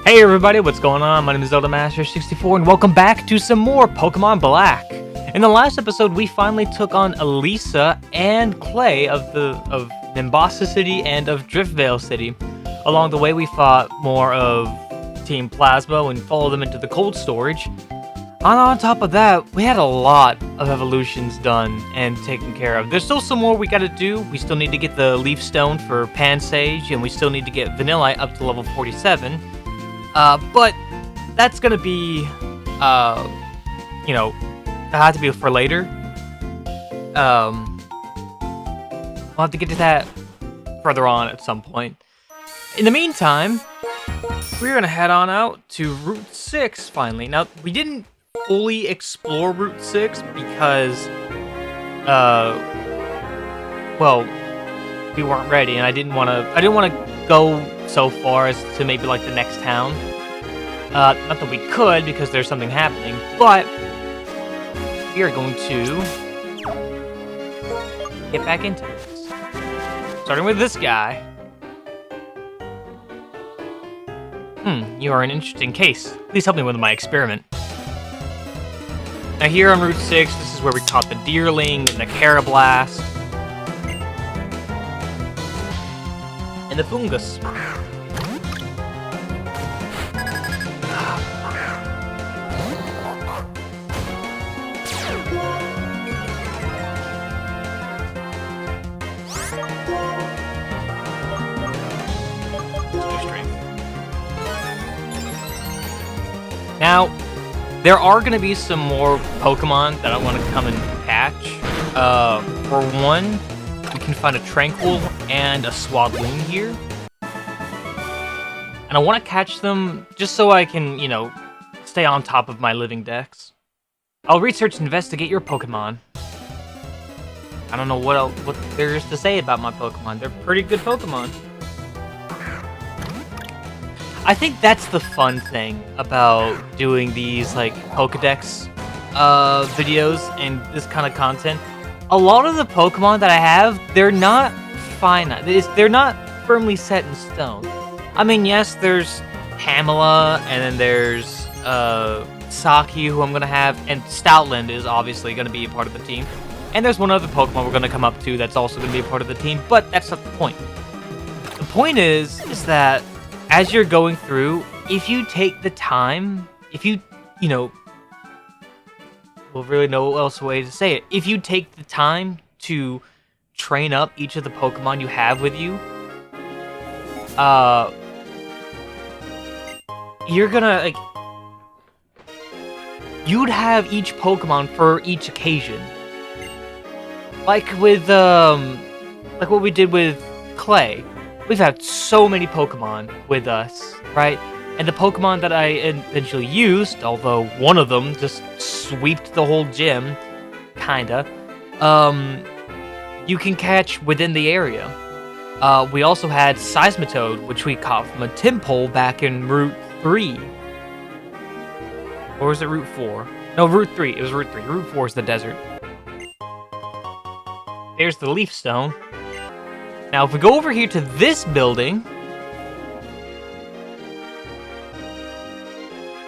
Hey everybody, what's going on? My name is ZeldaMaster64 and welcome back to some more Pokemon Black. In the last episode, we finally took on Elisa and Clay of Nimbasa City and of Driftvale City. Along the way, we fought more of Team Plasma and followed them into the cold storage. On top of that, we had a lot of evolutions done and taken care of. There's still some more we gotta do. We still need to get the Leaf Stone for Pansage, and we still need to get Vanillite up to level 47. But that's gonna be, that had to be for later. We'll have to get to that further on at some point. In the meantime, we're gonna head on out to Route 6 finally. Now, we didn't fully explore Route 6 because, we weren't ready, and I didn't want to go so far as to maybe like the next town. Not that we could because there's something happening, but we are going to get back into this. Starting with this guy. You are an interesting case. Please help me with my experiment. Now here on Route 6, this is where we caught the Deerling and the Carablast. And the Fungus. Now, there are going to be some more Pokemon that I want to come and catch. For one, we can find a Tranquil and a Swadloon here. And I want to catch them just so I can, stay on top of my living dex. I'll research and investigate your Pokemon. I don't know what there is to say about my Pokemon. They're pretty good Pokemon. I think that's the fun thing about doing these, Pokedex videos and this kind of content. A lot of the Pokemon that I have, they're not finite. They're not firmly set in stone. I mean, yes, there's Pamela, and then there's Saki, who I'm going to have, and Stoutland is obviously going to be a part of the team. And there's one other Pokemon we're going to come up to that's also going to be a part of the team, but that's not the point. The point is that as you're going through, if you take the time, we'll really no else way to say it. If you take the time to train up each of the Pokemon you have with you, you're gonna, you'd have each Pokemon for each occasion. Like with, like what we did with Clay. We've had so many Pokemon with us, right? And the Pokemon that I eventually used, although one of them just sweeped the whole gym, kinda, you can catch within the area. We also had Seismitoad, which we caught from a Timpole back in Route 3. Or was it Route 4? No, Route 3. It was Route 3. Route 4 is the desert. There's the Leaf Stone. Now, if we go over here to this building,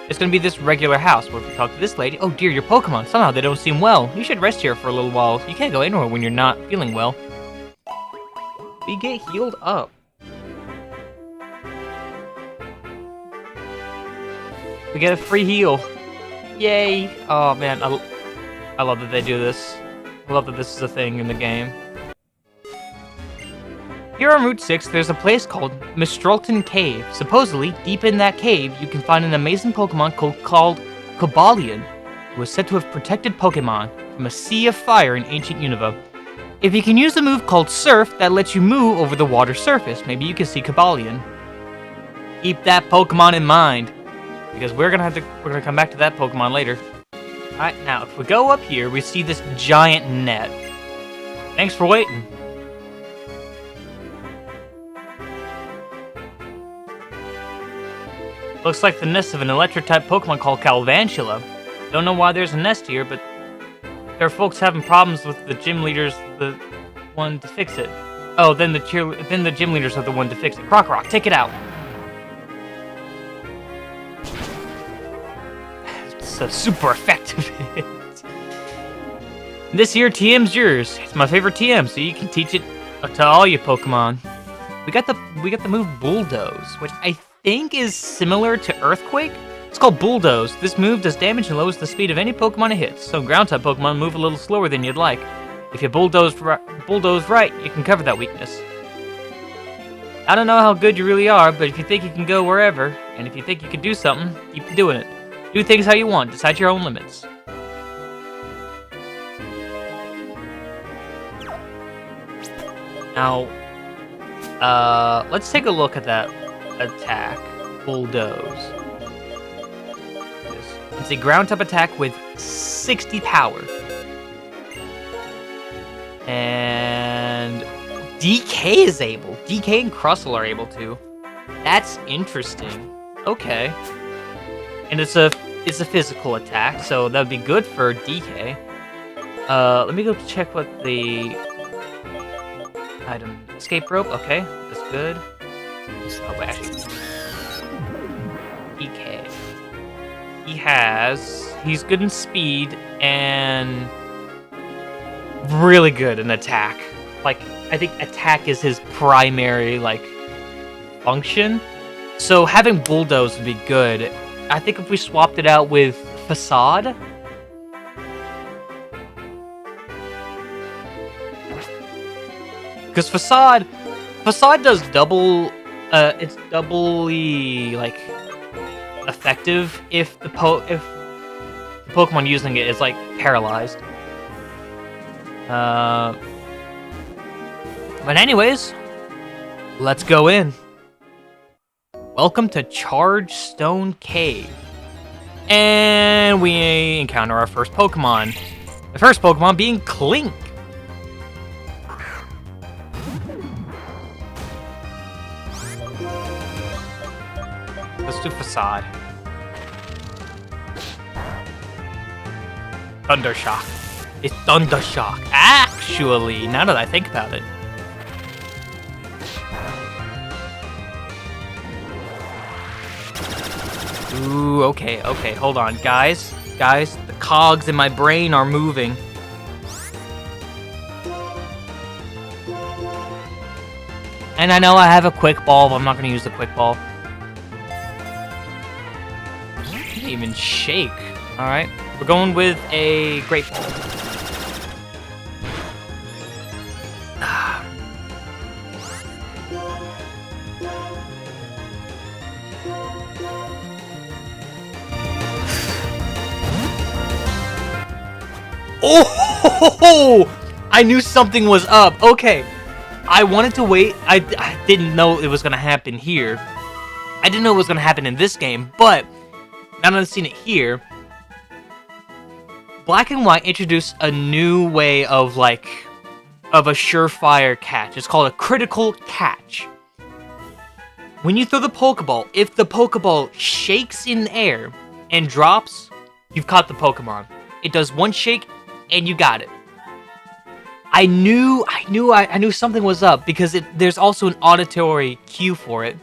it's going to be this regular house where if we talk to this lady, oh dear, your Pokemon, somehow they don't seem well. You should rest here for a little while. You can't go anywhere when you're not feeling well. We get healed up. We get a free heal. Yay. Oh man, I love that they do this. I love that this is a thing in the game. Here on Route 6, there's a place called Mistralton Cave. Supposedly, deep in that cave, you can find an amazing Pokemon called Cobalion, who is said to have protected Pokemon from a sea of fire in ancient Unova. If you can use a move called Surf that lets you move over the water surface, maybe you can see Cobalion. Keep that Pokemon in mind, because we're gonna come back to that Pokemon later. Alright, now, if we go up here, we see this giant net. Thanks for waiting. Looks like the nest of an electric-type Pokemon called Calvantula. Don't know why there's a nest here, but there are folks having problems with the gym leaders, the one to fix it. Oh, then the gym leaders are the one to fix it. Croc, take it out. It's a super effective hit. This here TM's yours. It's my favorite TM, so you can teach it to all your Pokemon. We got the move Bulldoze, which I think is similar to Earthquake. It's called Bulldoze. This move does damage and lowers the speed of any Pokemon it hits. Some Ground-type Pokemon move a little slower than you'd like. If you bulldoze right, you can cover that weakness. I don't know how good you really are, but if you think you can go wherever, and if you think you can do something, keep doing it. Do things how you want. Decide your own limits. Now, let's take a look at that attack. Bulldoze. It's a ground-type attack with 60 power. And DK is able. DK and Crustle are able to. That's interesting. Okay. And it's a physical attack, so that would be good for DK. Let me go check what the item. Escape rope. Okay, that's good. Oh, wait, actually. DK. He's good in speed and really good in attack. Like, I think attack is his primary, like, function. So having Bulldoze would be good. I think if we swapped it out with Facade. Because Facade does double, it's doubly, like, effective if the Pokemon using it is, like, paralyzed. But anyways, let's go in. Welcome to Chargestone Cave. And we encounter our first Pokemon. The first Pokemon being Clink. Let's do Facade. Thundershock. It's Thundershock. Actually, now that I think about it. Ooh, okay, hold on. Guys, the cogs in my brain are moving. And I know I have a Quick Ball, but I'm not going to use the Quick Ball. I can't even shake. Alright, we're going with a Great Ball. Oh! I knew something was up. Okay. I wanted to wait. I didn't know it was going to happen here. I didn't know it was going to happen in this game, but now that I've seen it here, Black and White introduced a new way of, like, of a surefire catch. It's called a critical catch. When you throw the Pokeball, if the Pokeball shakes in the air and drops, you've caught the Pokemon. It does one shake, and you got it. I knew something was up because there's also an auditory cue for it.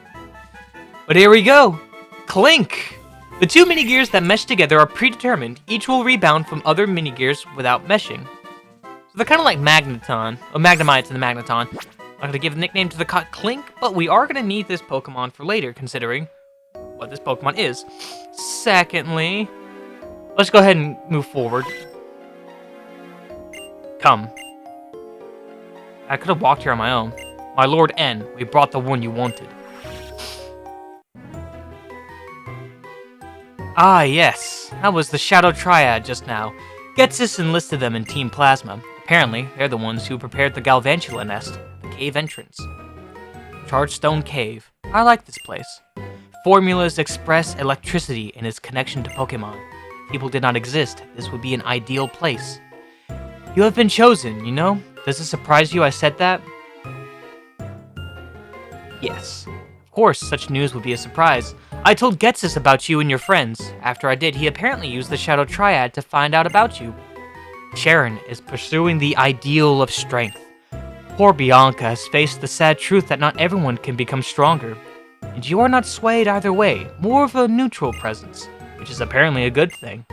But here we go. Clink! The two mini-gears that mesh together are predetermined. Each will rebound from other mini-gears without meshing. So they're kind of like Magneton, or Magnemites in the Magneton. I'm not going to give a nickname to the Clink, but we are going to need this Pokemon for later, considering what this Pokemon is. Secondly, let's go ahead and move forward. Come. I could have walked here on my own. My Lord N, we brought the one you wanted. Ah, yes. That was the Shadow Triad just now. Getsis enlisted them in Team Plasma. Apparently, they're the ones who prepared the Galvantula nest, the cave entrance. Chargestone Cave. I like this place. Formulas express electricity in its connection to Pokemon. If people did not exist, this would be an ideal place. You have been chosen, you know? Does it surprise you I said that? Yes. Of course, such news would be a surprise. I told Getsis about you and your friends. After I did, he apparently used the Shadow Triad to find out about you. Sharon is pursuing the ideal of strength. Poor Bianca has faced the sad truth that not everyone can become stronger. And you are not swayed either way, more of a neutral presence, which is apparently a good thing.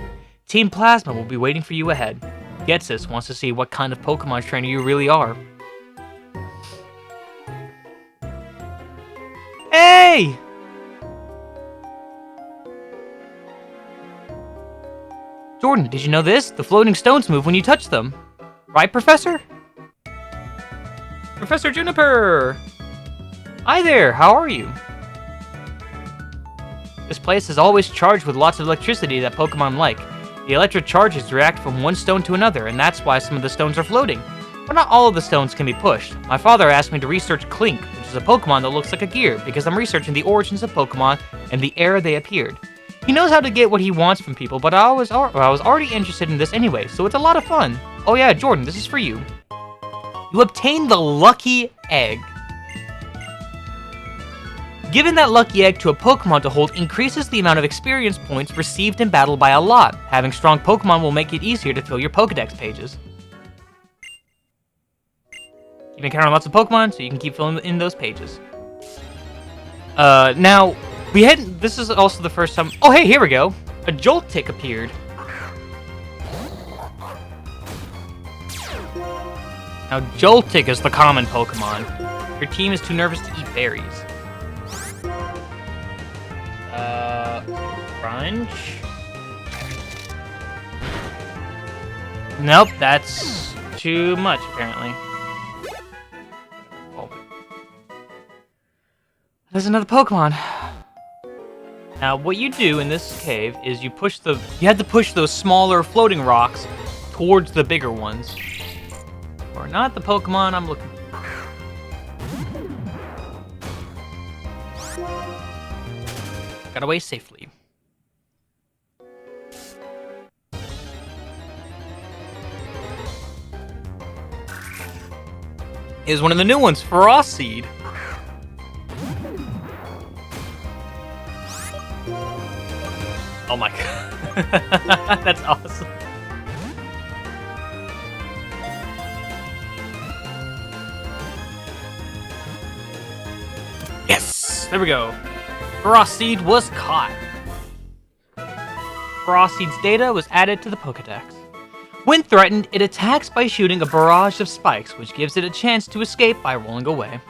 Team Plasma will be waiting for you ahead. Getsus wants to see what kind of Pokemon trainer you really are. Hey! Jordan, did you know this? The floating stones move when you touch them. Right, Professor? Professor Juniper! Hi there, how are you? This place is always charged with lots of electricity that Pokemon like. The electric charges react from one stone to another, and that's why some of the stones are floating. But not all of the stones can be pushed. My father asked me to research Clink, which is a Pokemon that looks like a gear, because I'm researching the origins of Pokemon and the era they appeared. He knows how to get what he wants from people, but I was already interested in this anyway, so it's a lot of fun. Oh yeah, Jordan, this is for you. You obtained the Lucky Egg. Giving that lucky egg to a Pokemon to hold increases the amount of experience points received in battle by a lot. Having strong Pokemon will make it easier to fill your Pokedex pages. You've encountered lots of Pokemon, so you can keep filling in those pages. Now, this is also the first time... Oh, hey, here we go! A Joltik appeared. Now, Joltik is the common Pokemon. Your team is too nervous to eat berries. Crunch? Nope, that's too much, apparently. Oh. There's another Pokemon. Now, what you do in this cave is you had to push those smaller floating rocks towards the bigger ones. Or not the Pokemon I'm looking for. Got away safely. Here's one of the new ones, Frostseed. Oh my god. That's awesome. Yes! There we go. Frostseed was caught. Frostseed's data was added to the Pokedex. When threatened, it attacks by shooting a barrage of spikes, which gives it a chance to escape by rolling away.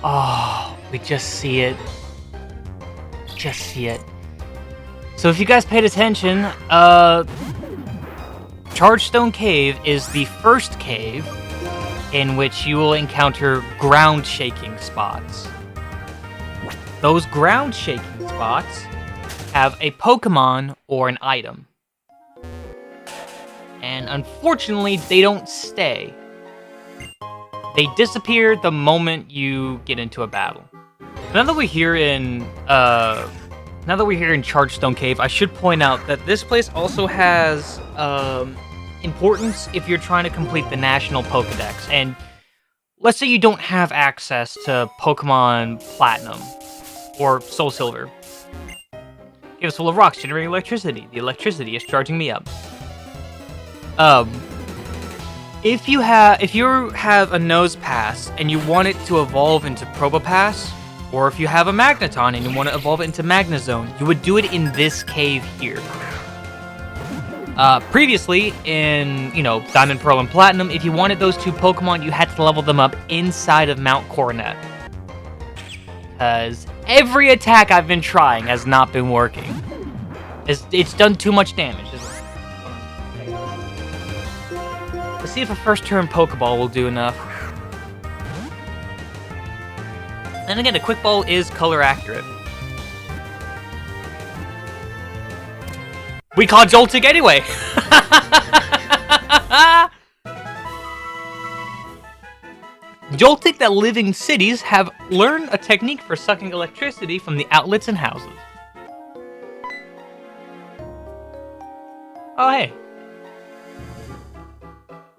Oh, we just see it. Just see it. So if you guys paid attention, Chargestone Cave is the first cave in which you will encounter ground-shaking spots. Those ground-shaking spots have a Pokemon or an item. And unfortunately, they don't stay. They disappear the moment you get into a battle. Now that we're here in Chargestone Cave, I should point out that this place also has importance if you're trying to complete the National Pokedex. And let's say you don't have access to Pokemon Platinum or Soul Silver. Cave is full of rocks generating electricity. The electricity is charging me up. If you have a Nose Pass and you want it to evolve into Probopass, or if you have a Magneton and you want to evolve it into Magnezone, you would do it in this cave here. Previously, in, Diamond, Pearl, and Platinum, if you wanted those two Pokemon, you had to level them up inside of Mount Coronet. Because every attack I've been trying has not been working. It's done too much damage. Let's see if a first turn Pokeball will do enough. And again, a Quick Ball is color accurate. We caught Joltik anyway! Joltik that live in cities have learned a technique for sucking electricity from the outlets in houses. Oh, hey.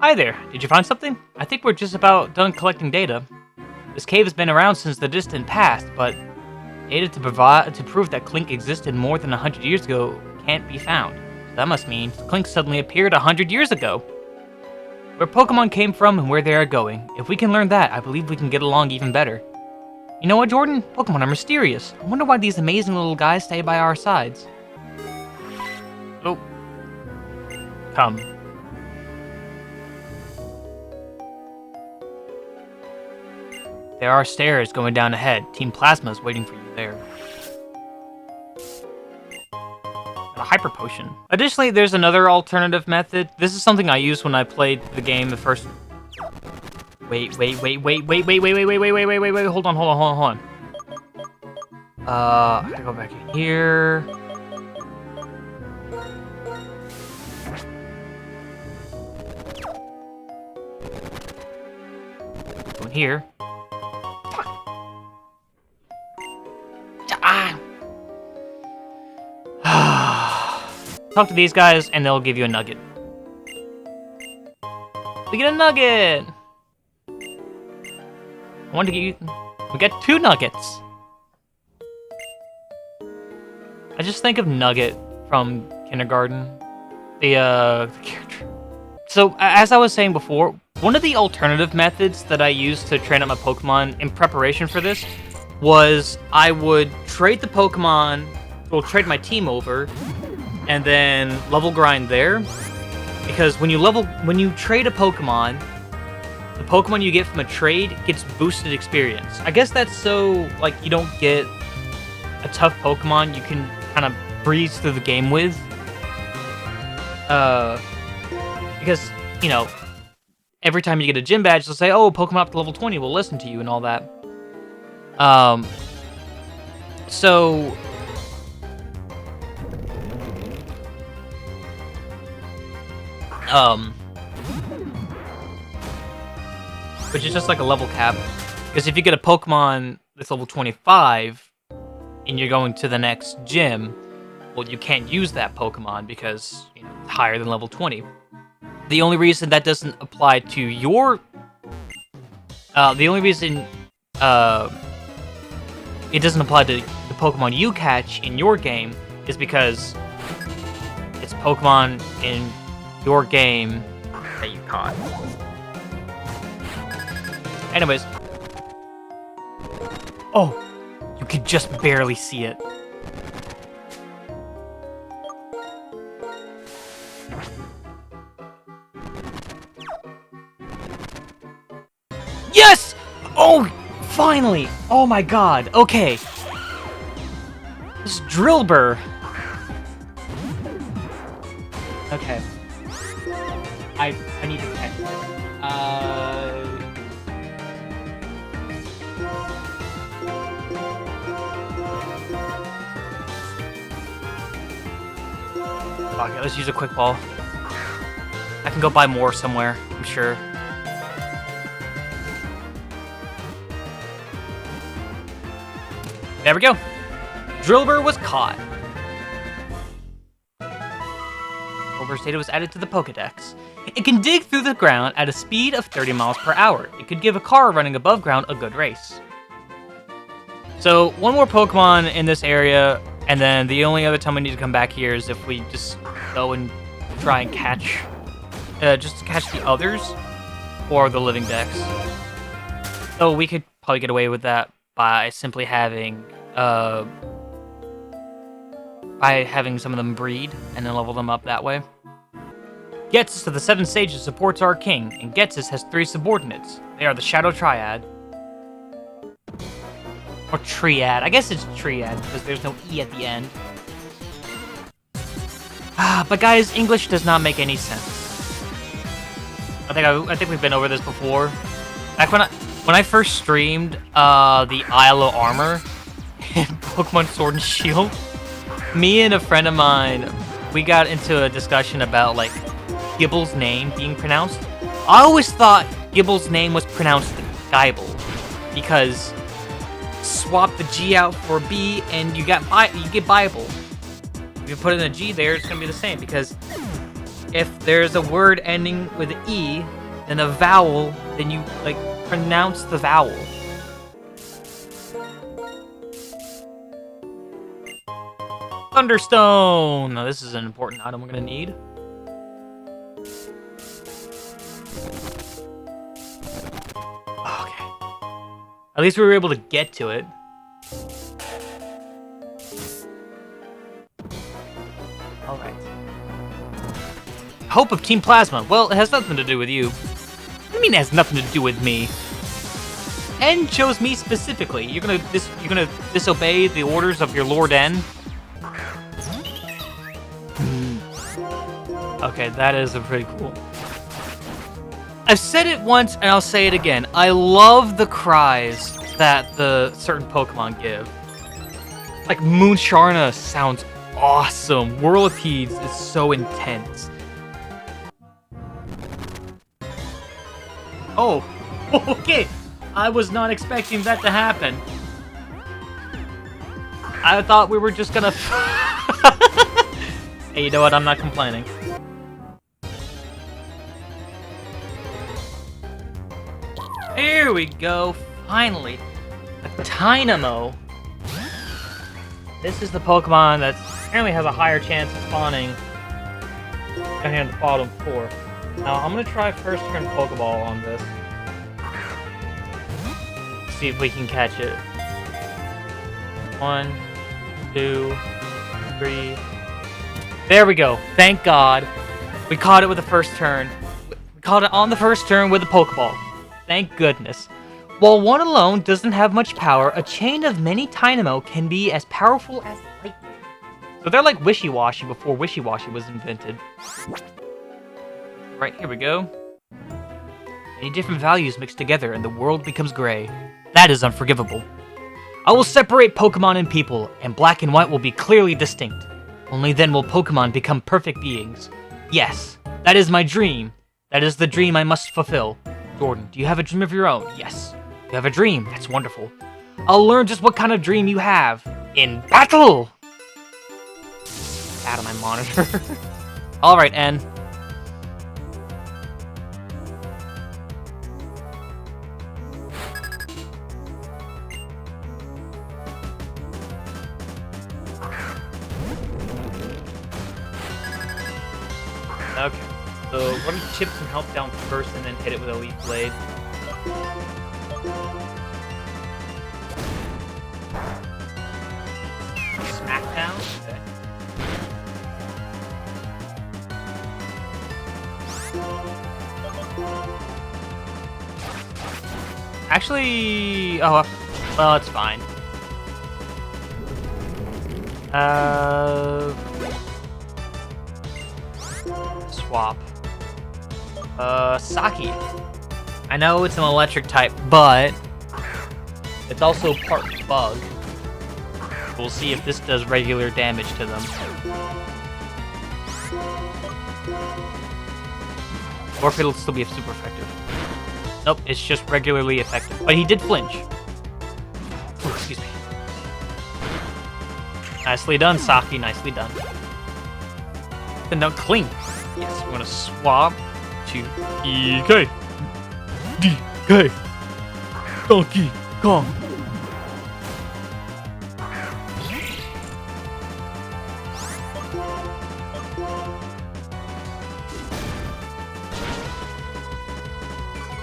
Hi there. Did you find something? I think we're just about done collecting data. This cave has been around since the distant past, but data to prove that Clink existed more than 100 years ago can't be found. So that must mean Clink suddenly appeared 100 years ago. Where Pokemon came from and where they are going. If we can learn that, I believe we can get along even better. You know what, Jordan? Pokemon are mysterious. I wonder why these amazing little guys stay by our sides. Come. There are stairs going down ahead. Team Plasma is waiting for you there. A hyper potion. Additionally, there's another alternative method. This is something I used when I played the game the first. Wait. Hold on. I gotta go back in here. Go in here. Talk to these guys, and they'll give you a nugget. We get a nugget! I wanted to get you... We get 2 nuggets! I just think of Nugget from kindergarten. The character. So, as I was saying before, one of the alternative methods that I used to train up my Pokemon in preparation for this was I would trade the Pokemon, or trade my team over, and then level grind there. Because when you trade a Pokemon, the Pokemon you get from a trade gets boosted experience. I guess that's so, like, you don't get a tough Pokemon you can kind of breeze through the game with. Because, you know, every time you get a gym badge, they'll say, oh, Pokemon up to level 20 will listen to you and all that. Which is just like a level cap. Because if you get a Pokemon that's level 25, and you're going to the next gym, well, you can't use that Pokemon because, you know, it's higher than level 20. The only reason that doesn't apply to your... the only reason it doesn't apply to the Pokemon you catch in your game is because it's Pokemon in your game that you caught. Anyways. Oh! You could just barely see it. Yes! Oh, finally! Oh my god, okay. This Drillbur. Okay. I need to catch it. Okay, let's use a quick ball. I can go buy more somewhere, I'm sure. There we go. Drillbur was caught. Drillbur's data was added to the Pokedex. It can dig through the ground at a speed of 30 miles per hour. It could give a car running above ground a good race. So, one more Pokemon in this area, and then the only other time we need to come back here is if we just go and try and catch... just to catch the others, or the living Dex. So we could probably get away with that by simply having... by having some of them breed, and then level them up that way. Getsus to the 7 stages supports our king, and Getsus has 3 subordinates. They are the Shadow Triad. Or Triad. I guess it's Triad, because there's no E at the end. But guys, English does not make any sense. I think we've been over this before. Back when I first streamed the Isle of Armor in Pokemon Sword and Shield, me and a friend of mine, we got into a discussion about like Gibble's name being pronounced. I always thought Gibble's name was pronounced Gibble because swap the G out for a B and you get Bible. If you put in a G there, it's gonna be the same because if there's a word ending with an E and a vowel, then you like pronounce the vowel. Thunderstone! Now this is an important item we're gonna need. Okay. At least we were able to get to it. Alright. hope of Team Plasma. Well, it has nothing to do with you. What do you mean it has nothing to do with me? N chose me specifically. You're gonna disobey the orders of your Lord N? Okay, that is pretty cool. I've said it once and I'll say it again. I love the cries that the certain Pokemon give. Like Moonsharna sounds awesome. Whirlipedes is so intense. Oh, okay. I was not expecting that to happen. I thought we were just gonna... Hey, you know what? I'm not complaining. Here we go. Finally. A Tynamo. This is the Pokemon that apparently has a higher chance of spawning down here in the bottom 4. Now, I'm going to try first turn Pokeball on this. See if we can catch it. 1, 2, 3. There we go. Thank God. We caught it with the first turn. We caught it on the first turn with a Pokeball. Thank goodness. While one alone doesn't have much power, a chain of many Tynamo can be as powerful as lightning. So they're like Wishy-Washy before Wishy-Washy was invented. Right, here we go. Many different values mixed together and the world becomes gray. That is unforgivable. I will separate Pokemon and people, and black and white will be clearly distinct. Only then will Pokemon become perfect beings. Yes, that is my dream. That is the dream I must fulfill. Jordan, do you have a dream of your own? Yes. You have a dream. That's wonderful. I'll learn just what kind of dream you have. In battle! Out of my monitor. Alright, N. Okay. So, run chips and help down first and then hit it with a Leaf Blade. Smackdown? Okay. Actually... Oh, well, it's fine. Swap. Saki. I know it's an electric type, but it's also part bug. We'll see if this does regular damage to them. Or if it'll still be super effective. Nope, it's just regularly effective. But he did flinch. Ooh, excuse me. Nicely done, Saki. Nicely done. Then now clean. Yes, we're gonna swap to EK. DK. Donkey Kong.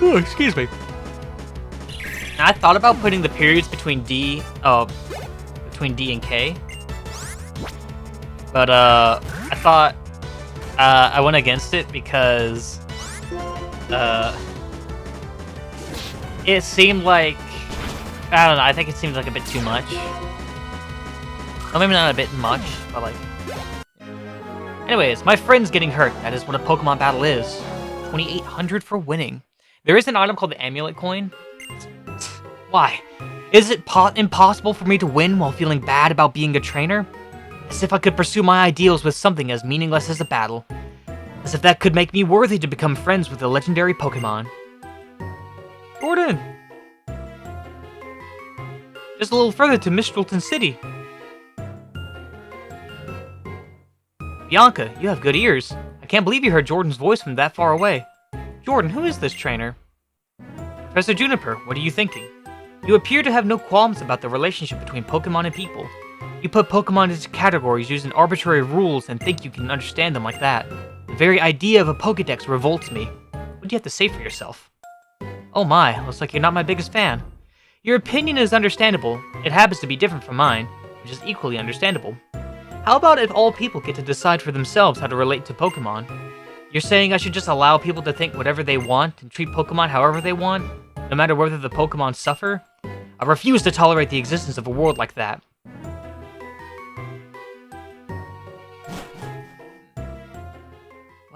Oh, excuse me. Now, I thought about putting the periods between D and K. But, I thought, I went against it because, it seemed like, I don't know, I think it seemed like a bit too much. Well, maybe not a bit much, but like... Anyways, my friend's getting hurt. That is what a Pokemon battle is. 2,800 for winning. There is an item called the Amulet Coin. Why? Is it impossible for me to win while feeling bad about being a trainer? As if I could pursue my ideals with something as meaningless as a battle. As if that could make me worthy to become friends with a legendary Pokemon. Jordan! Just a little further to Mistleton City. Bianca, you have good ears. I can't believe you heard Jordan's voice from that far away. Jordan, who is this trainer? Professor Juniper, what are you thinking? You appear to have no qualms about the relationship between Pokemon and people. You put Pokemon into categories using arbitrary rules and think you can understand them like that. The very idea of a Pokedex revolts me. What do you have to say for yourself? Oh my, looks like you're not my biggest fan. Your opinion is understandable. It happens to be different from mine, which is equally understandable. How about if all people get to decide for themselves how to relate to Pokemon? You're saying I should just allow people to think whatever they want and treat Pokemon however they want, no matter whether the Pokemon suffer? I refuse to tolerate the existence of a world like that.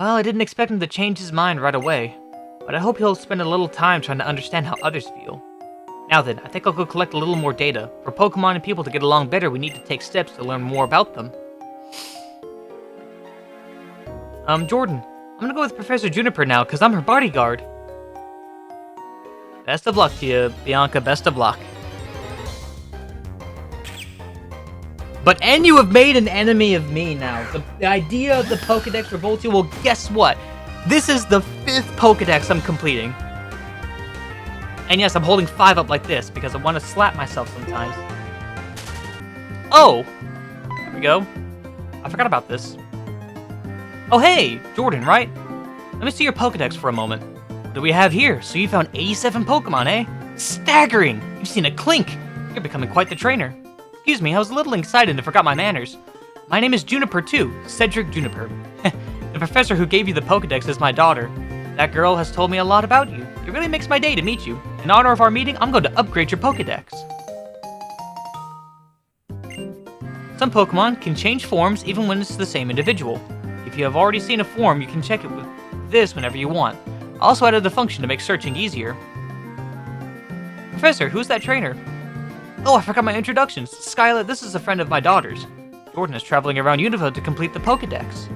Well, I didn't expect him to change his mind right away, but I hope he'll spend a little time trying to understand how others feel. Now then, I think I'll go collect a little more data. For Pokemon and people to get along better, we need to take steps to learn more about them. Jordan, I'm gonna go with Professor Juniper now, because I'm her bodyguard. Best of luck to you, Bianca, best of luck. And you have made an enemy of me now. The idea of the Pokedex revolts you. Well, guess what? This is the 5th Pokedex I'm completing. And yes, I'm holding 5 up like this because I want to slap myself sometimes. Oh! There we go. I forgot about this. Oh hey, Jordan, right? Let me see your Pokedex for a moment. What do we have here? So you found 87 Pokemon, eh? Staggering! You've seen a Clink! You're becoming quite the trainer. Excuse me, I was a little excited and forgot my manners. My name is Juniper too, Cedric Juniper. The professor who gave you the Pokedex is my daughter. That girl has told me a lot about you. It really makes my day to meet you. In honor of our meeting, I'm going to upgrade your Pokedex. Some Pokemon can change forms even when it's the same individual. If you have already seen a form, you can check it with this whenever you want. I also added a function to make searching easier. Professor, who's that trainer? Oh, I forgot my introductions. Skyla, this is a friend of my daughter's. Jordan is traveling around Unova to complete the Pokedex.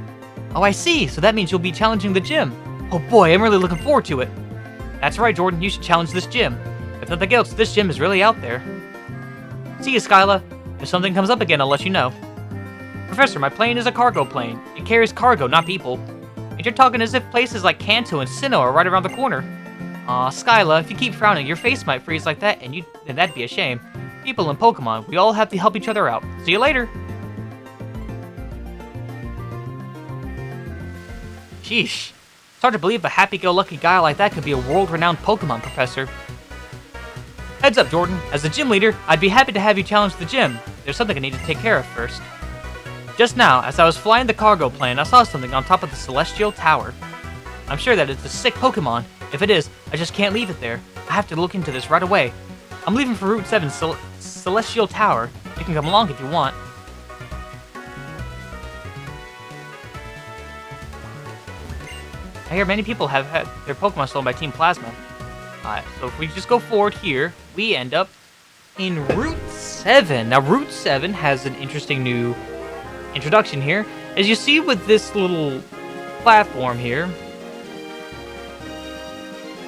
Oh, I see. So that means you'll be challenging the gym. Oh boy, I'm really looking forward to it. That's right, Jordan. You should challenge this gym. If nothing else, this gym is really out there. See you, Skyla. If something comes up again, I'll let you know. Professor, my plane is a cargo plane. It carries cargo, not people. And you're talking as if places like Kanto and Sinnoh are right around the corner. Aw, Skyla, if you keep frowning, your face might freeze like that, and that'd be a shame. People and Pokemon, we all have to help each other out. See you later! Sheesh. It's hard to believe a happy-go-lucky guy like that could be a world-renowned Pokemon professor. Heads up, Jordan. As the gym leader, I'd be happy to have you challenge the gym. There's something I need to take care of first. Just now, as I was flying the cargo plane, I saw something on top of the Celestial Tower. I'm sure that it's a sick Pokemon. If it is, I just can't leave it there. I have to look into this right away. I'm leaving for Route 7 Celestial Tower. You can come along if you want. I hear many people have had their Pokemon stolen by Team Plasma. Alright, so if we just go forward here, we end up in Route 7. Now, Route 7 has an interesting new introduction here. As you see with this little platform here,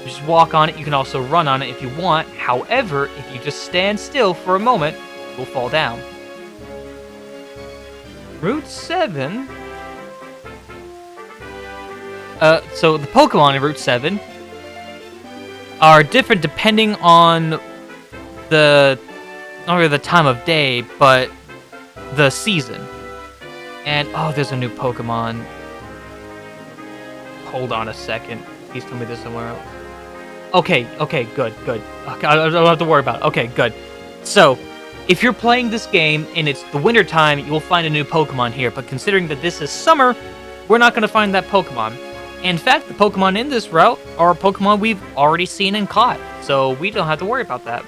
you just walk on it. You can also run on it if you want. However, if you just stand still for a moment, you'll fall down. Route 7... so the Pokemon in Route 7 are different depending on not only the time of day, but the season. And, oh, there's a new Pokemon. Hold on a second. Please tell me there's somewhere else. Okay, good. Okay, I don't have to worry about it. Okay, good. So, if you're playing this game and it's the winter time, you will find a new Pokemon here. But considering that this is summer, we're not going to find that Pokemon. In fact, the Pokemon in this route are Pokemon we've already seen and caught, so we don't have to worry about that.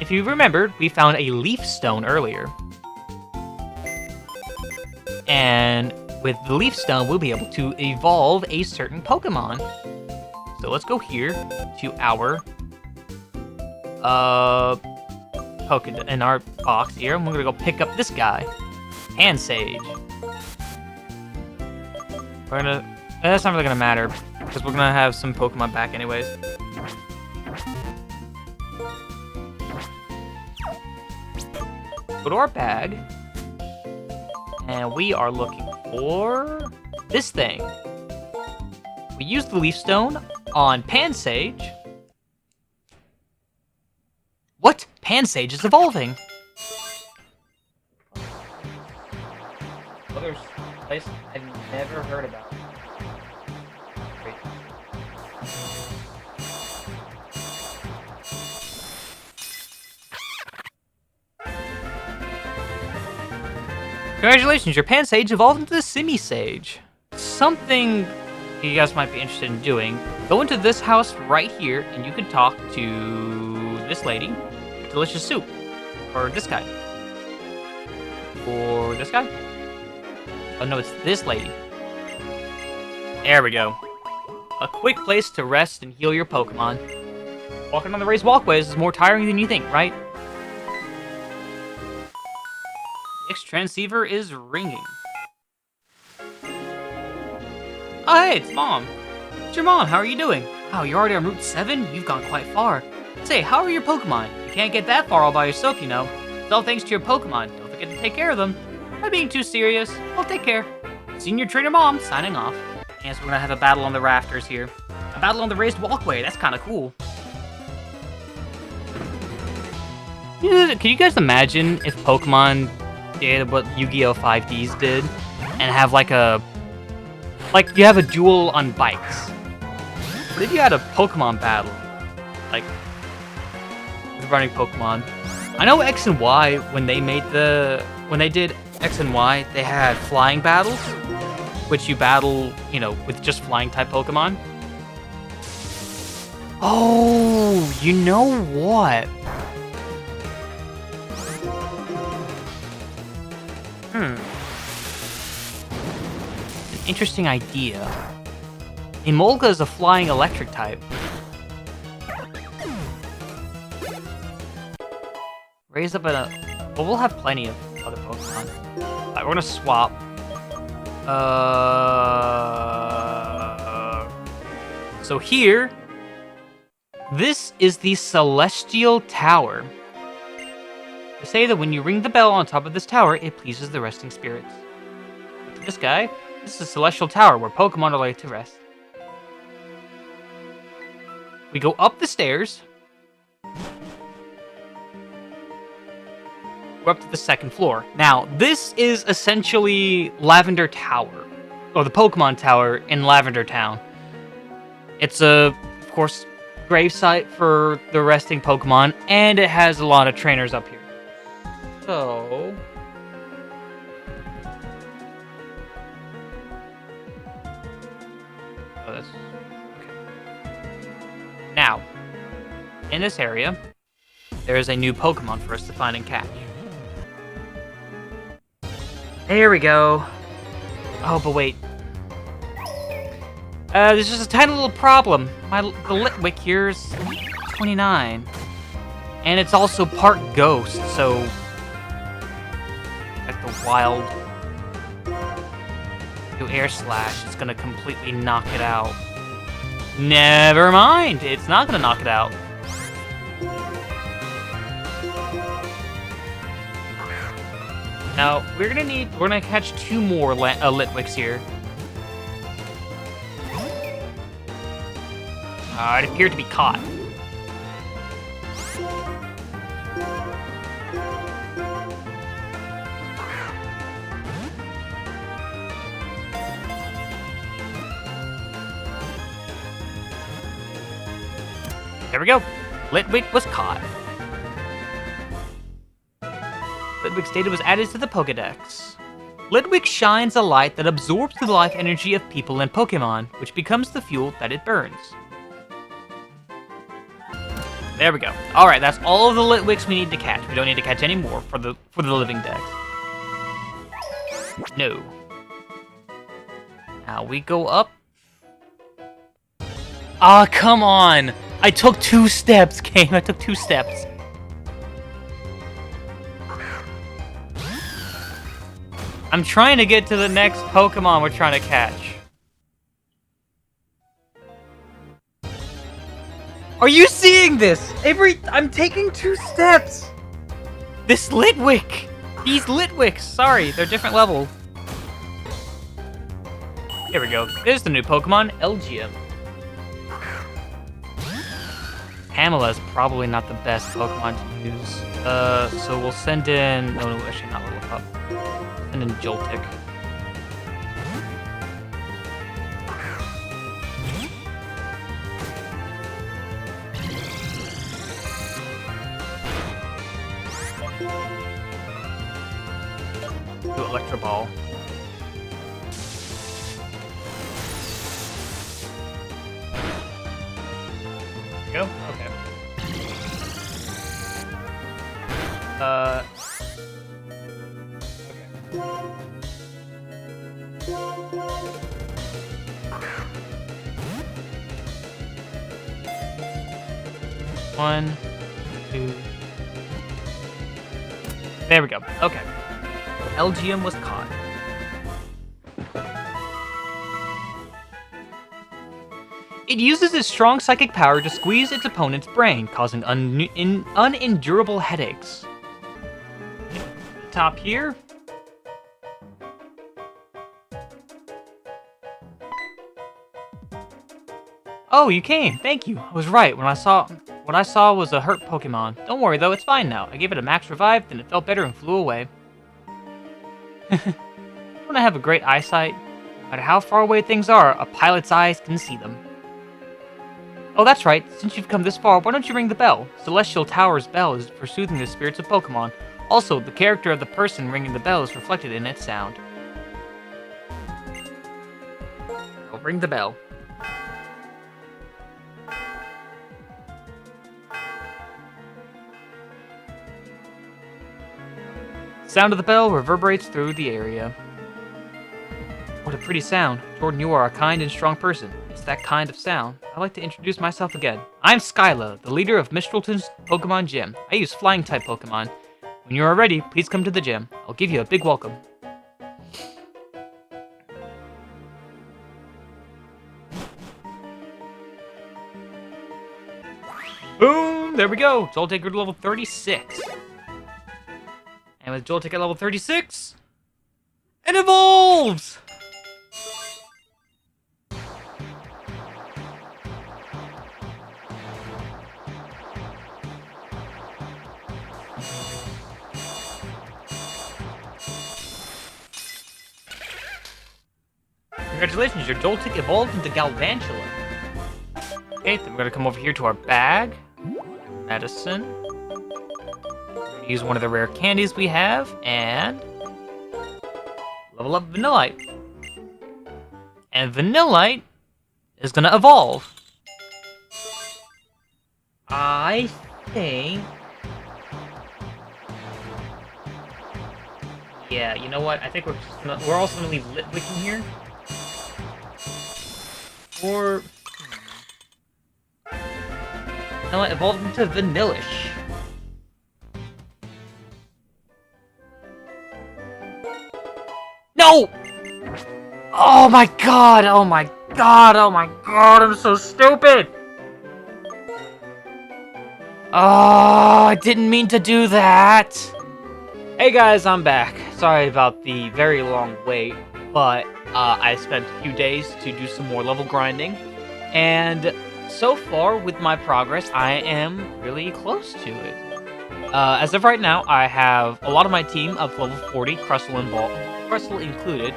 If you remembered, we found a Leaf Stone earlier. And with the Leaf Stone, we'll be able to evolve a certain Pokemon. So let's go here to our Pokedex in our box here, and we're gonna go pick up this guy, Pansage. That's not really gonna matter because we're gonna have some Pokemon back anyways. Go to our bag, and we are looking for this thing. We used the Leaf Stone on Pansage. What? Pansage is evolving! Well, there's a place I've never heard about. Congratulations, your Pansage evolved into the Simisage. Something you guys might be interested in doing, go into this house right here, and you can talk to this lady, Delicious Soup, or this guy, or this guy. Oh no, it's this lady. There we go. A quick place to rest and heal your Pokemon. Walking on the raised walkways is more tiring than you think, right? The X-Transceiver is ringing. Oh hey, it's Mom. It's your mom, how are you doing? Wow, you're already on Route 7? You've gone quite far. Say, how are your Pokemon? You can't get that far all by yourself, you know. It's all thanks to your Pokemon. Don't forget to take care of them. Am I being too serious? Well, take care. Senior Trainer Mom, signing off. And so we're gonna have a battle on the rafters here. A battle on the raised walkway, that's kinda cool. Can you guys imagine if Pokemon did what Yu-Gi-Oh! 5Ds did? And have like you have a duel on bikes. What if you had a Pokemon battle? Like, with running Pokemon. I know X and Y, when they did X and Y, they had flying battles, which you battle, you know, with just flying type Pokemon. Oh, you know what? An interesting idea. Emolga is a flying electric type. Raise up well, we'll have plenty of other Pokemon. Alright, we're gonna swap. So here, this is the Celestial Tower. They say that when you ring the bell on top of this tower, it pleases the resting spirits. To this guy, this is a Celestial Tower where Pokemon are laid to rest. We go up the stairs. We're up to the second floor. Now, this is essentially Lavender Tower, or the Pokemon Tower in Lavender Town. It's of course, gravesite for the resting Pokemon, and it has a lot of trainers up here. So... oh, that's... okay. Now, in this area, there is a new Pokemon for us to find and catch. There we go. Oh, but wait. There's just a tiny little problem. The Litwick here is 29. And it's also part ghost, so... like the wild... do Air Slash, it's gonna completely knock it out. Never mind! It's not gonna knock it out. Now, we're gonna catch 2 more Litwicks here. It appeared to be caught. There we go. Litwick was caught. Litwick's data was added to the Pokedex. Litwick shines a light that absorbs the life energy of people and Pokemon, which becomes the fuel that it burns. There we go. Alright, that's all of the Litwicks we need to catch. We don't need to catch any more for the living dex. No. Now we go up. Ah, come on! I took 2 steps, game. I took 2 steps. I'm trying to get to the next Pokemon we're trying to catch. Are you seeing this? I'm taking 2 steps. This Litwick. These Litwicks. Sorry, they're different level. Here we go. There's the new Pokemon, LGM. Pamela's probably not the best Pokemon to use. So we'll send in... no, actually not Little Pup. Send in Joltik. Do Electro Ball. Go? Okay. Okay. 1, 2. There we go. Okay. LGM was caught. It uses its strong psychic power to squeeze its opponent's brain, causing unendurable headaches. Top here. Oh, you came. Thank you. I was right. What I saw was a hurt Pokemon. Don't worry though, it's fine now. I gave it a max revive, then it felt better and flew away. When I have a great eyesight, no matter how far away things are, a pilot's eyes can see them. Oh, that's right. Since you've come this far, why don't you ring the bell? Celestial Tower's bell is for soothing the spirits of Pokemon. Also, the character of the person ringing the bell is reflected in its sound. I'll ring the bell. The sound of the bell reverberates through the area. What a pretty sound. Jordan, you are a kind and strong person. It's that kind of sound. I'd like to introduce myself again. I'm Skyla, the leader of Mistralton's Pokemon Gym. I use Flying-type Pokemon. When you are ready, please come to the gym. I'll give you a big welcome. Boom! There we go. Joltik grew to level 36. And with Joltik at level 36, it evolves! Congratulations, your Joltik evolved into Galvantula. Okay, then we're gonna come over here to our bag. Medicine. We're gonna use one of the rare candies we have, and level up Vanillite. And Vanillite is gonna evolve. I think... Yeah, you know what? I think we're also gonna leave Litwick in here. Or... Now it evolved into Vanillish. No! Oh my god! Oh my god! Oh my god! I'm so stupid! Oh, I didn't mean to do that! Hey guys, I'm back. Sorry about the very long wait, but I spent a few days to do some more level grinding, and so far with my progress, I am really close to it. As of right now, I have a lot of my team up level 40, Crustle included.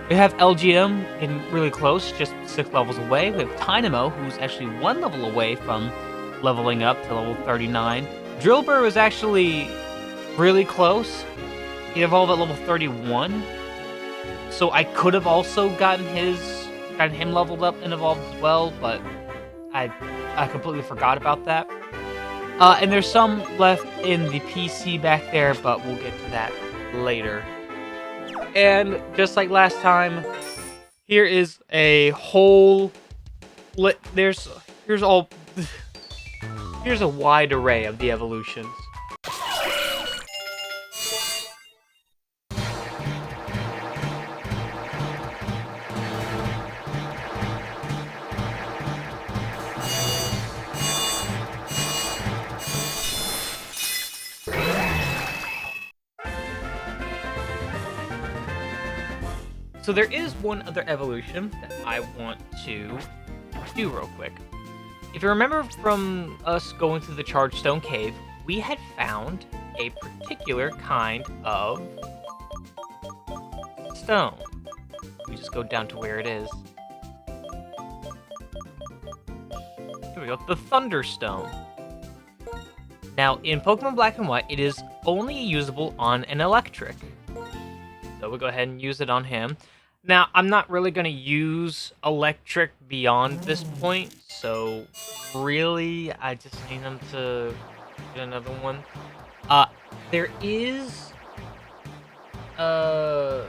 We have LGM getting really close, just 6 levels away. We have Dynamo, who's actually 1 level away from leveling up to level 39. Drillbur is actually really close. He evolved at level 31. So I could have also gotten him leveled up and evolved as well, but I completely forgot about that. And there's some left in the PC back there, but we'll get to that later. And just like last time, here is a whole here's a wide array of the evolutions. So there is one other evolution that I want to do real quick. If you remember from us going through the Chargestone Cave, we had found a particular kind of stone. We just go down to where it is. Here we go, the Thunderstone. Now, in Pokemon Black and White, it is only usable on an electric. So we'll go ahead and use it on him. Now, I'm not really going to use electric beyond this point, so really, I just need them to get another one. Uh, there is, uh...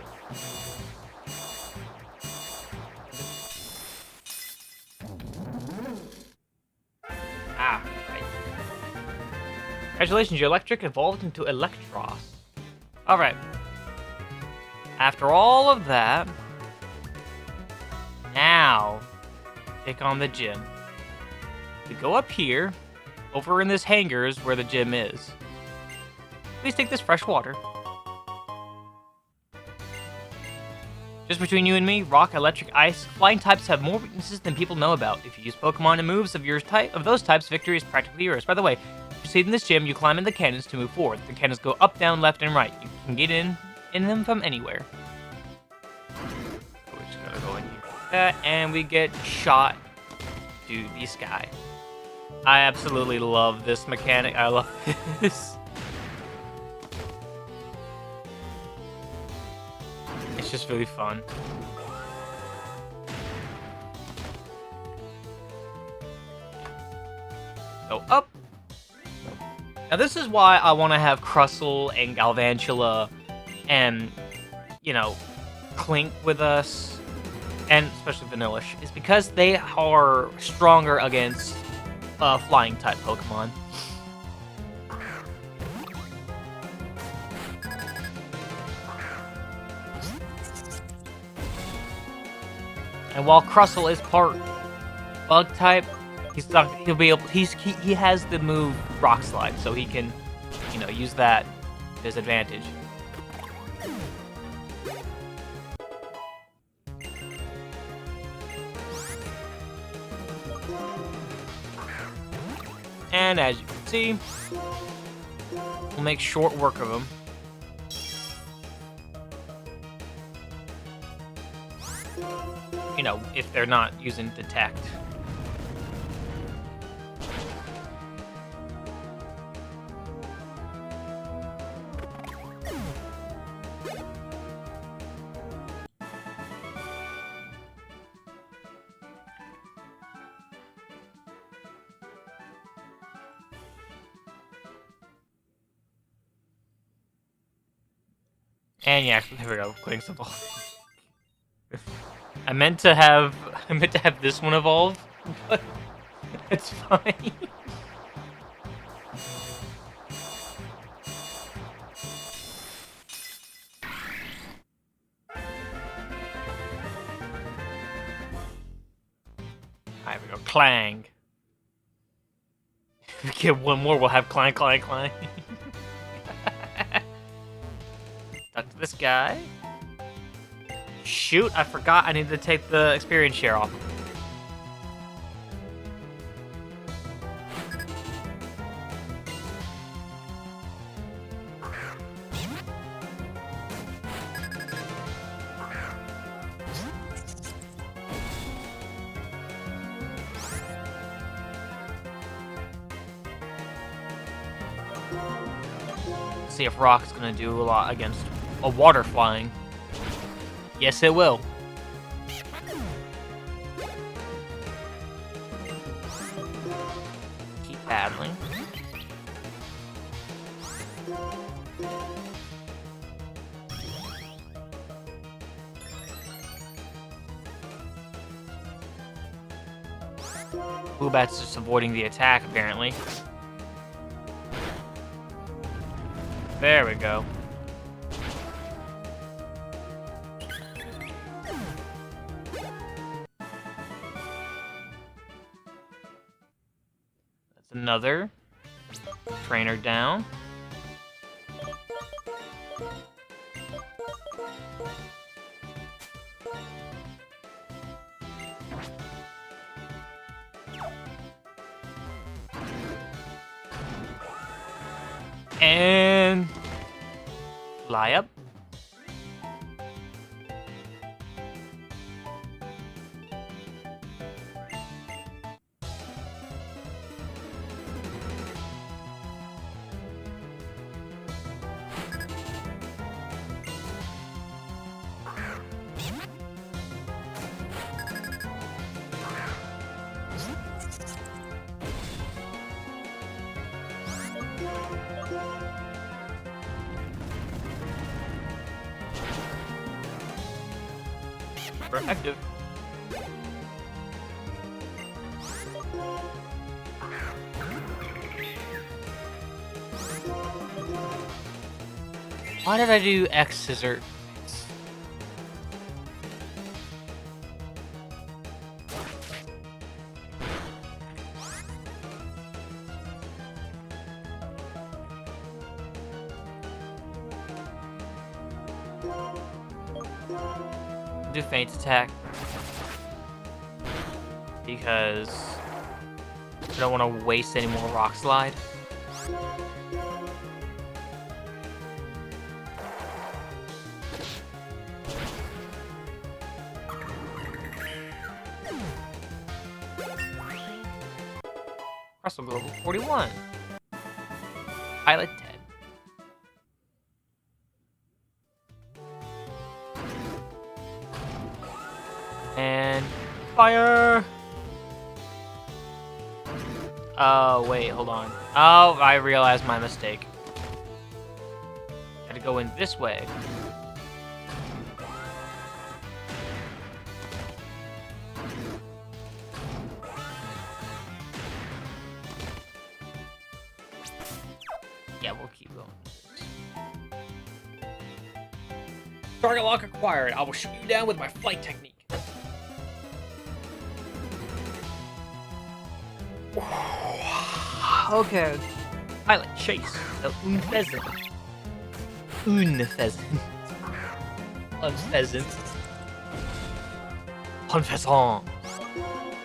right. Congratulations, your electric evolved into Electros. Alright. After all of that, now, take on the gym. We go up here, over in this hangar is where the gym is. Please take this fresh water. Just between you and me, rock, electric, ice, flying types have more weaknesses than people know about. If you use Pokemon and moves of those types, victory is practically yours. By the way, to proceed in this gym, you climb in the cannons to move forward. The cannons go up, down, left, and right. You can get in them from anywhere. We're just gonna go in here, and we get shot to the sky. I absolutely love this mechanic. I love this. It's just really fun. Go up. Now this is why I want to have Crustle and Galvantula and, you know, Clink with us, and especially Vanillish, is because they are stronger against flying type Pokemon. And while Crustle is part bug type, he has the move Rock Slide, so he can, you know, use that to his advantage. And as you can see, we'll make short work of him. You know, if they're not using Detect. And yeah, there we go, clicking some ball. I meant to have this one evolve, but it's fine. Alright, we go Clang. If we get one more, we'll have Clang, Clang, Clang. Talk to this guy. Shoot, I forgot I needed to take the experience share off. See if Rock's gonna do a lot against a water flying. Yes, it will. Keep battling. Boobat's just avoiding the attack, apparently. There we go. That's another trainer down. And fly up. Super effective. Why did I do X scissor? Do feint attack because I don't want to waste any more rock slide. Russell Global 41. Pilot 10. And fire! Oh, wait, hold on. Oh, I realized my mistake. Gotta go in this way. Yeah, we'll keep going. Target lock acquired. I will shoot you down with my flight technique. Okay. Pilot chase. The pheasant. Pheasant. Pheasant. Pheasant.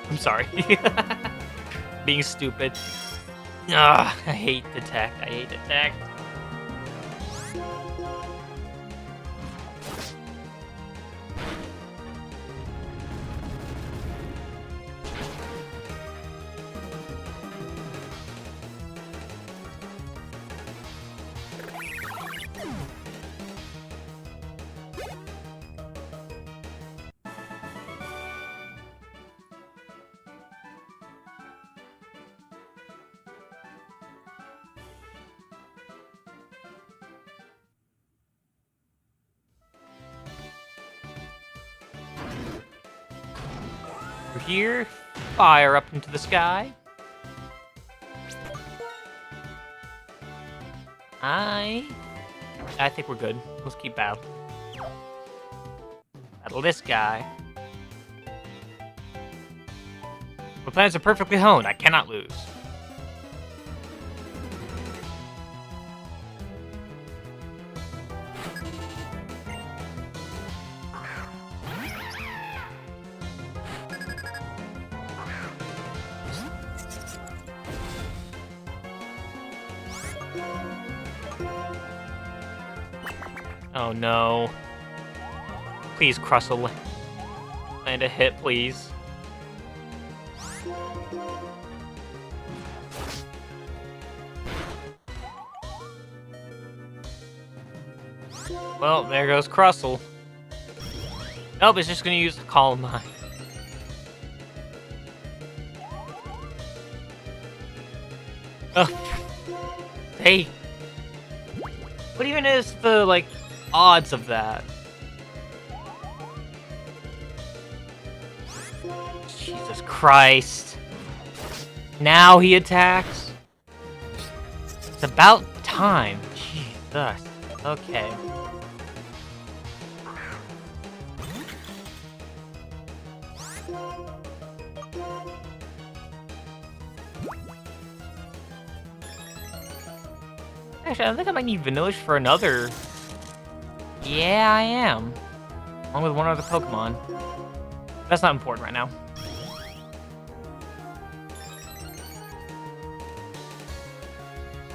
I'm sorry. Being stupid. Ah, I hate the tech. I hate the tech. We're here. Fire up into the sky. I think we're good. Let's keep battle. Battle this guy. My plans are perfectly honed. I cannot lose. Oh no. Please, Crustle. Land a hit, please. Well, there goes Crustle. Nope, it's just gonna use the Calm Mind. Ugh. Hey. What even is the, like, odds of that? Jesus Christ. Now he attacks? It's about time. Jesus. Okay. Actually, I think I might need Vanillish for another. Yeah, I am. Along with one other Pokemon. That's not important right now.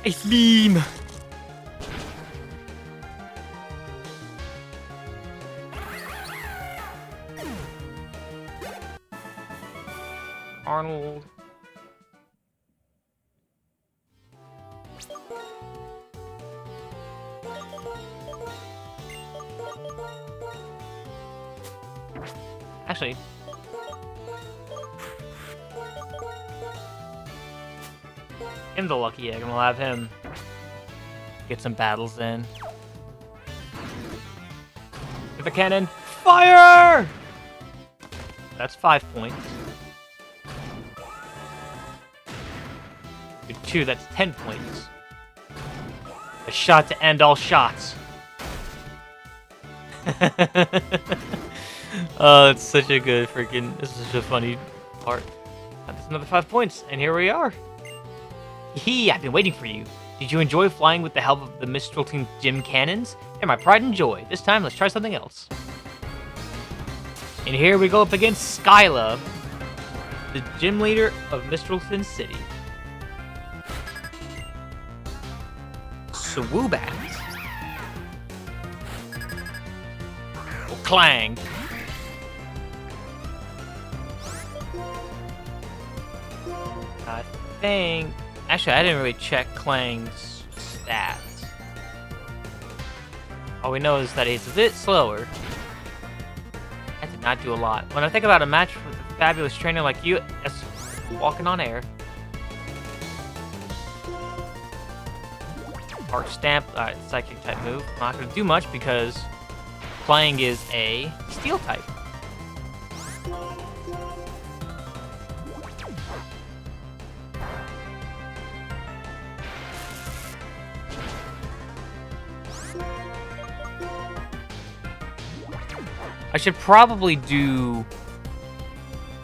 Ice Beam! Arnold. Actually, him the lucky egg, and we'll have him get some battles in. With the cannon, fire! That's 5 points. Good 2, that's 10 points. A shot to end all shots. Oh, it's such a good freaking... This is such a funny part. That's another 5 points, and here we are. Hee, I've been waiting for you. Did you enjoy flying with the help of the Mistral Team gym cannons? They're my pride and joy. This time, let's try something else. And here we go up against Skyla, the gym leader of Mistralton City. Swoobat. Oh, Clang. I think... Actually, I didn't really check Clang's stats. All we know is that he's a bit slower. That did not do a lot. When I think about a match with a fabulous trainer like you, that's walking on air. Arc Stamp, Psychic type move. I'm not going to do much because Clang is a Steel type. I should probably do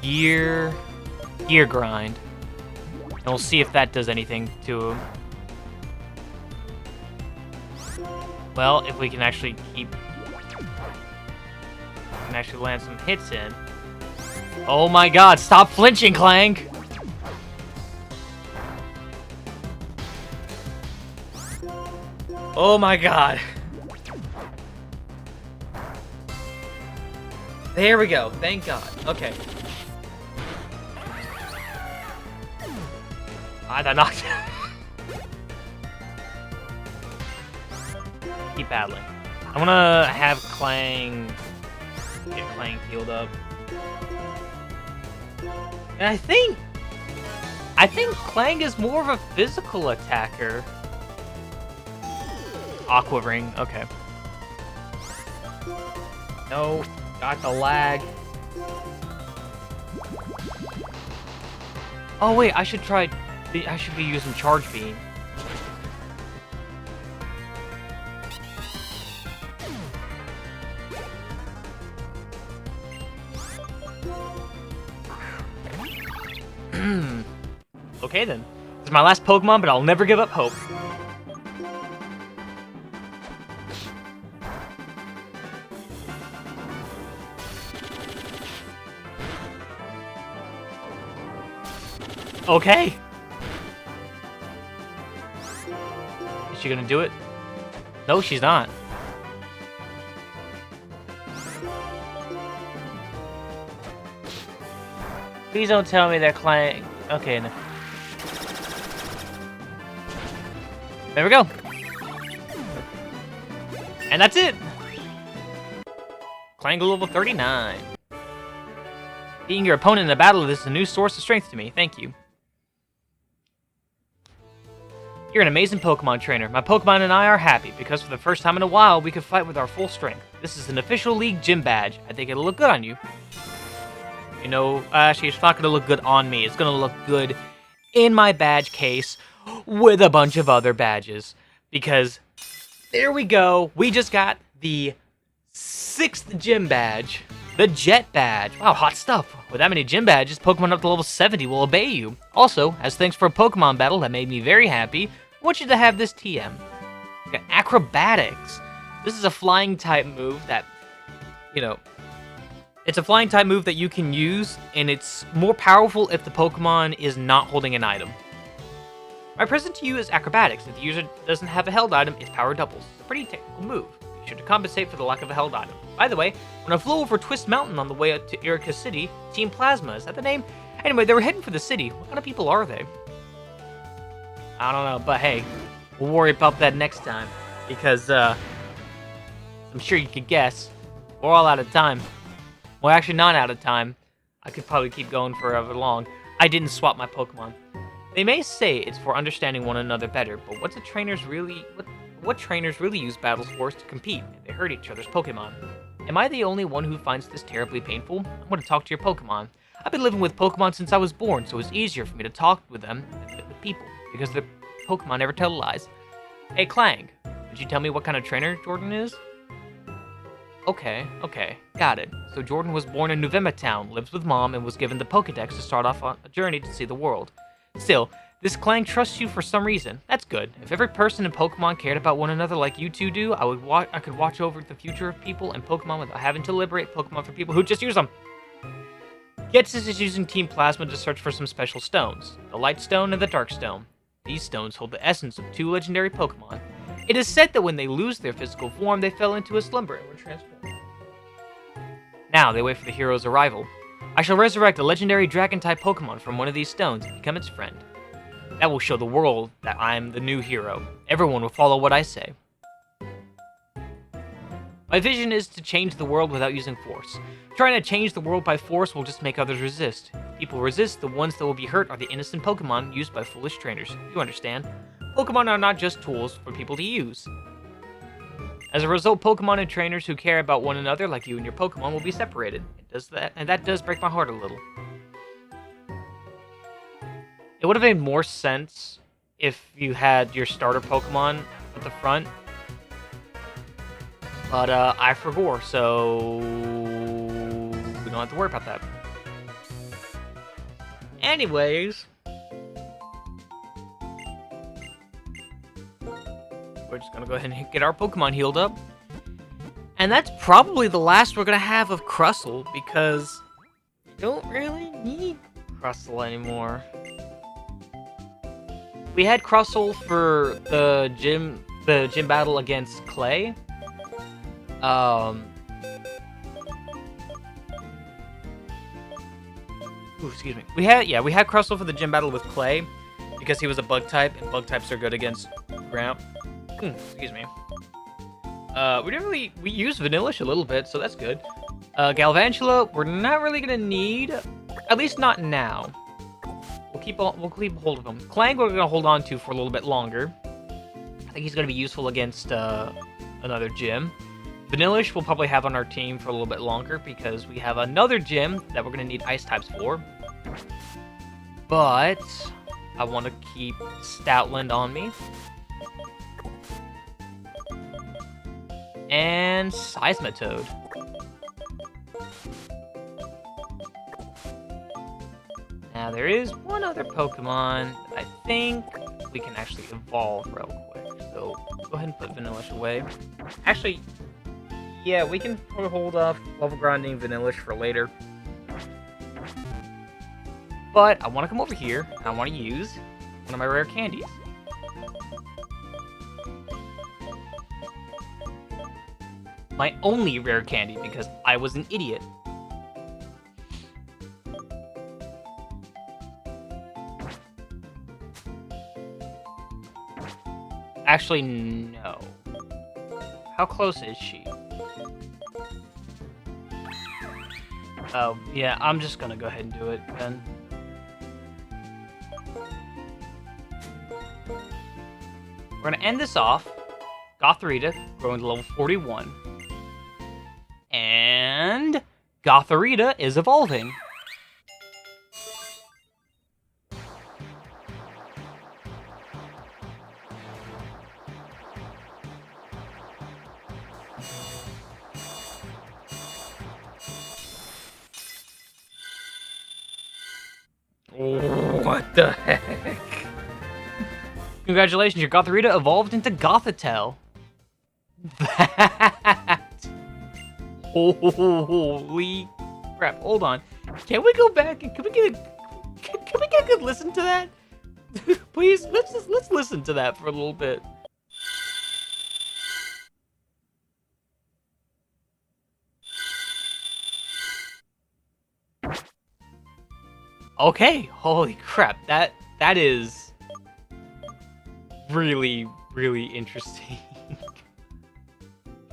gear grind, and we'll see if that does anything to him. Well, if we can actually land some hits in. Oh my God! Stop flinching, Clang! Oh my God! There we go. Thank God. Okay. That knocked. Keep battling. I wanna have Clang get Clang healed up. And I think Clang is more of a physical attacker. Aqua Ring. Okay. No. Got the lag. Oh wait, I should be using Charge Beam. Okay then. This is my last Pokemon, but I'll never give up hope. Okay. Is she gonna do it? No, she's not. Please don't tell me that Clang... Okay, no. There we go. And that's it. Clang level 39. Being your opponent in a battle is a new source of strength to me. Thank you. You're an amazing Pokemon trainer. My Pokemon and I are happy because for the first time in a while, we could fight with our full strength. This is an official league gym badge. I think it'll look good on you. You know, actually, it's not going to look good on me. It's going to look good in my badge case with a bunch of other badges. Because there we go. We just got the 6th gym badge. The Jet Badge. Wow, hot stuff. With that many gym badges, Pokemon up to level 70 will obey you. Also, as thanks for a Pokemon battle that made me very happy, I want you to have this TM. We got Acrobatics. This is a flying type move that, you know, it's a flying type move that you can use, and it's more powerful if the Pokemon is not holding an item. My present to you is Acrobatics. If the user doesn't have a held item, its power doubles. It's a pretty technical move. You should compensate for the lack of a held item. By the way, when I flew over Twist Mountain on the way up to Eureka City, Team Plasma, is that the name? Anyway, they were heading for the city. What kind of people are they? I don't know, but hey, we'll worry about that next time. Because, I'm sure you could guess. We're all out of time. Well, actually not out of time. I could probably keep going forever long. I didn't swap my Pokemon. They may say it's for understanding one another better, but what trainers really use Battle Sports to compete? They hurt each other's Pokemon. Am I the only one who finds this terribly painful? I'm going to talk to your Pokemon. I've been living with Pokemon since I was born, so it's easier for me to talk with them than with people, because the Pokemon never tell lies. Hey, Clang, could you tell me what kind of trainer Jordan is? Okay, got it. So Jordan was born in Unova Town, lives with Mom, and was given the Pokedex to start off on a journey to see the world. Still, this Clang trusts you for some reason. That's good. If every person in Pokemon cared about one another like you two do, I could watch over the future of people and Pokemon without having to liberate Pokemon from people who just use them. Getsis is using Team Plasma to search for some special stones, the Light Stone and the Dark Stone. These stones hold the essence of two legendary Pokemon. It is said that when they lose their physical form, they fell into a slumber and were transformed. Now they wait for the hero's arrival. I shall resurrect a legendary Dragon-type Pokemon from one of these stones and become its friend. That will show the world that I'm the new hero. Everyone will follow what I say. My vision is to change the world without using force. Trying to change the world by force will just make others resist. If people resist, the ones that will be hurt are the innocent Pokemon used by foolish trainers. You understand? Pokemon are not just tools for people to use. As a result, Pokemon and trainers who care about one another like you and your Pokemon will be separated. It does that, and that does break my heart a little. It would have made more sense if you had your starter Pokemon at the front. But I forgot, so we don't have to worry about that. Anyways, we're just gonna go ahead and get our Pokemon healed up. And that's probably the last we're gonna have of Crustle, because we don't really need Crustle anymore. We had Crustle for the gym battle against Clay. Excuse me. We had Crustle for the gym battle with Clay because he was a bug type, and bug types are good against ground. Excuse me. We used Vanillish a little bit, so that's good. Galvantula, we're not really gonna need, at least not now. We'll keep hold of him. Clang, we're gonna hold on to for a little bit longer. I think he's gonna be useful against another gym. Vanillish we'll probably have on our team for a little bit longer because we have another gym that we're gonna need ice types for. But I want to keep Stoutland on me. And Seismitoad. Now there is one other Pokemon that I think we can actually evolve real quick. So go ahead and put Vanillish away. Actually, yeah, we can probably hold off level grinding Vanillish for later. But I want to come over here, and I want to use one of my rare candies. My only rare candy, because I was an idiot. Actually, no. How close is she? Oh, yeah, I'm just gonna go ahead and do it, then. We're gonna end this off. Gothorita growing to level 41. And Gothorita is evolving. What the heck? Congratulations, your Gothorita evolved into Gothitelle. That... Holy crap, hold on. Can we go back and can we get a good listen to that? Please, let's listen to that for a little bit. Okay, holy crap, that is really, really interesting.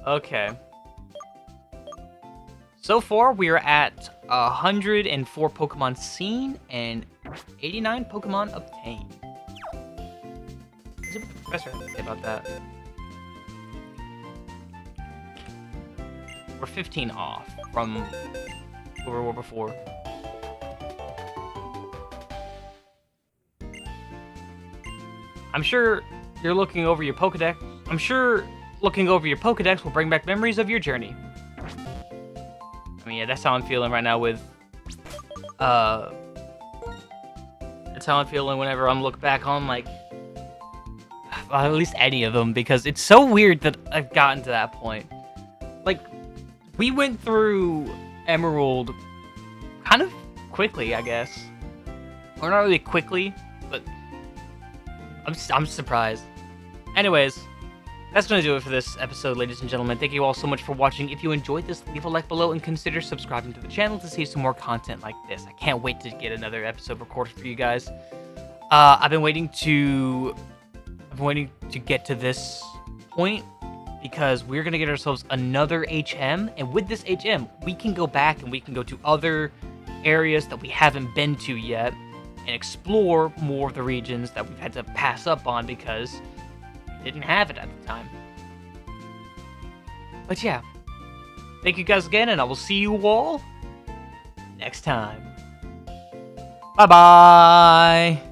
Okay. So far, we are at 104 Pokemon seen and 89 Pokemon obtained. Let's see what the professor has to say about that. we're 15 off from where we were before. I'm sure you're looking over your Pokedex. I'm sure looking over your Pokedex will bring back memories of your journey. I mean, yeah, that's how I'm feeling right now with, that's how I'm feeling whenever I'm look back on, like, well, at least any of them, because it's so weird that I've gotten to that point. Like, we went through Emerald kind of quickly, I guess. Or not really quickly, but I'm surprised. Anyways, that's going to do it for this episode, ladies and gentlemen. Thank you all so much for watching. If you enjoyed this, leave a like below and consider subscribing to the channel to see some more content like this. I can't wait to get another episode recorded for you guys. I've been waiting to get to this point because we're going to get ourselves another HM, and with this HM, we can go back and we can go to other areas that we haven't been to yet and explore more of the regions that we've had to pass up on because we didn't have it at the time. But yeah, thank you guys again, and I will see you all next time. Bye-bye!